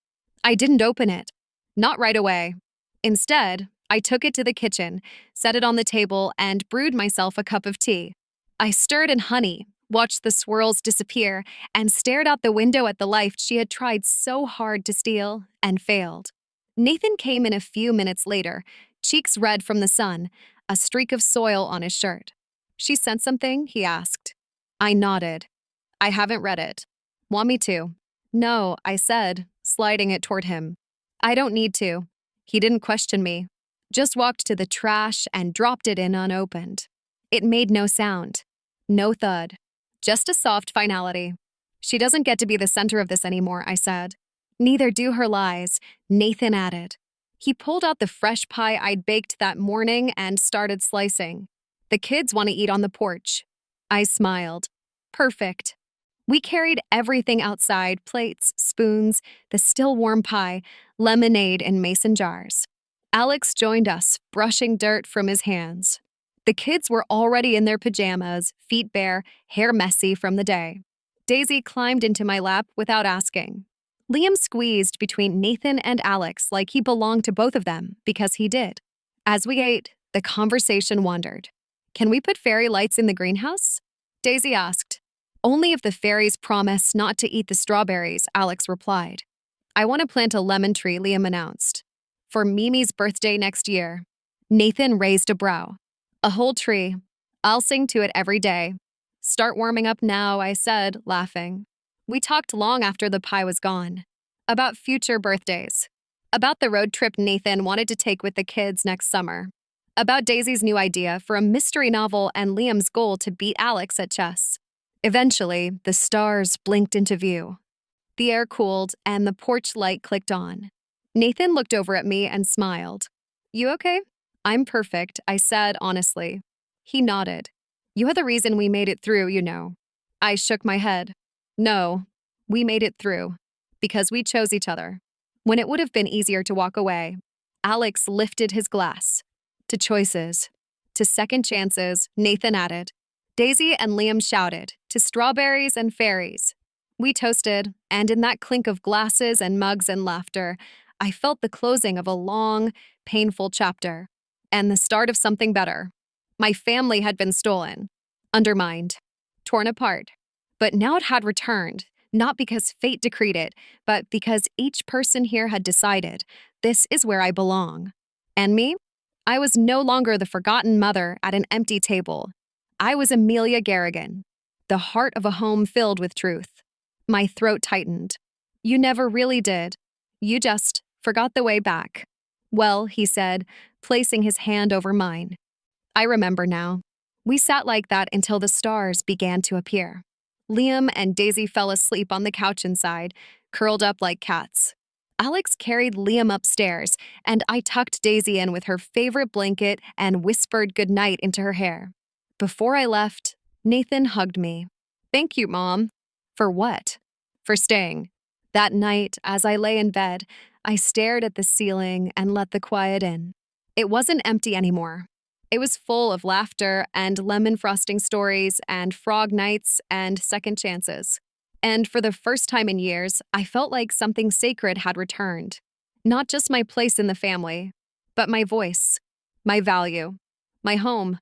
I didn't open it. Not right away. Instead, I took it to the kitchen, set it on the table, and brewed myself a cup of tea. I stirred in honey, watched the swirls disappear, and stared out the window at the life she had tried so hard to steal and failed. Nathan came in a few minutes later, cheeks red from the sun, a streak of soil on his shirt. She sent something? He asked. I nodded. I haven't read it. Want me to? No, I said, sliding it toward him. I don't need to. He didn't question me. Just walked to the trash and dropped it in unopened. It made no sound. No thud. Just a soft finality. She doesn't get to be the center of this anymore, I said. Neither do her lies, Nathan added. He pulled out the fresh pie I'd baked that morning and started slicing. The kids want to eat on the porch. I smiled. Perfect. We carried everything outside, plates, spoons, the still warm pie, lemonade in mason jars. Alex joined us, brushing dirt from his hands. The kids were already in their pajamas, feet bare, hair messy from the day. Daisy climbed into my lap without asking. Liam squeezed between Nathan and Alex like he belonged to both of them, because he did. As we ate, the conversation wandered. Can we put fairy lights in the greenhouse? Daisy asked. Only if the fairies promise not to eat the strawberries, Alex replied. I want to plant a lemon tree, Liam announced. For Mimi's birthday next year. Nathan raised a brow. A whole tree. I'll sing to it every day. Start warming up now, I said, laughing. We talked long after the pie was gone. About future birthdays. About the road trip Nathan wanted to take with the kids next summer. About Daisy's new idea for a mystery novel and Liam's goal to beat Alex at chess. Eventually, the stars blinked into view. The air cooled and the porch light clicked on. Nathan looked over at me and smiled. You okay? I'm perfect, I said honestly. He nodded. You are the reason we made it through, you know. I shook my head. No, we made it through. Because we chose each other. When it would have been easier to walk away, Alex lifted his glass. To choices. To second chances, Nathan added. Daisy and Liam shouted. To strawberries and fairies. We toasted, and in that clink of glasses and mugs and laughter, I felt the closing of a long, painful chapter. And the start of something better. My family had been stolen, undermined, torn apart. But now it had returned, not because fate decreed it, but because each person here had decided, this is where I belong. And me? I was no longer the forgotten mother at an empty table. I was Amelia Garrigan, the heart of a home filled with truth. My throat tightened. You never really did. You just forgot the way back. Well, he said, placing his hand over mine. I remember now. We sat like that until the stars began to appear. Liam and Daisy fell asleep on the couch inside, curled up like cats. Alex carried Liam upstairs, and I tucked Daisy in with her favorite blanket and whispered goodnight into her hair. Before I left, Nathan hugged me. Thank you, Mom. For what? For staying. That night, as I lay in bed, I stared at the ceiling and let the quiet in. It wasn't empty anymore. It was full of laughter and lemon frosting stories and frog nights and second chances. And for the first time in years, I felt like something sacred had returned. Not just my place in the family, but my voice, my value, my home.